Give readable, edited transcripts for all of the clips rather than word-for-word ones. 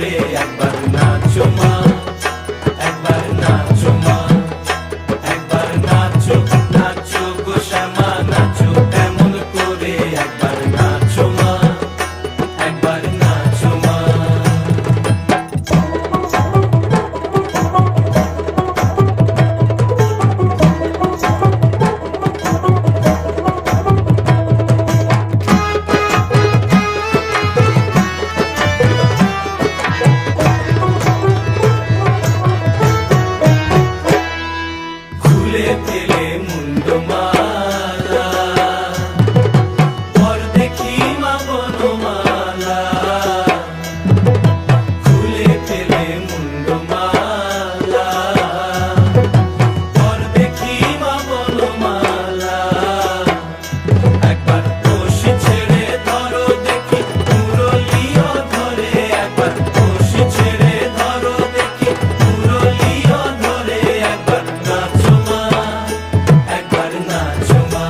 করে একবার নাচো মা, একবার নাচো মা, একবার নাচো নাচো গো শ্যামা নাচো এমন করে একবার নাচো মা, একবার নাচো মা। খুলে ফেলে মুন্ডমালা পর দেখি মা বনমালা, খুলে ফেলে মুন্ডমালা পর দেখি মা বনমালা। একবার রশি ছেড়ে ধরো দেখি মুরলিও ধরে, একবার রশি ছেড়ে ধরো দেখি মুরলিও ধরে একবার নাচো মা, একবার নাচো মা,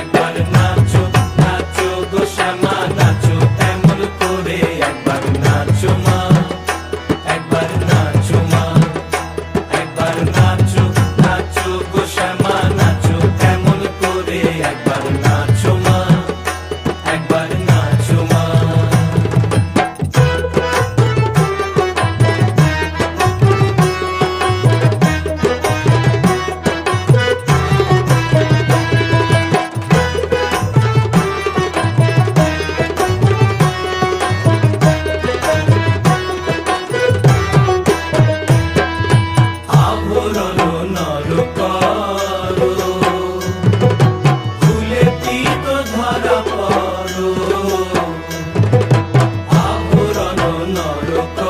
একবার নাচো নাচো গো শ্যামা নাচো এমন করে একবার নাচো মা, একবার নাচো মা, একবার নাচো নাচো গো শ্যামা নাচো এমন করে একবার নাচো মা, একবার নাচো মা। আভরণ নর করো, খুলে পীত ধরা পড়ো, আভরণ নর করো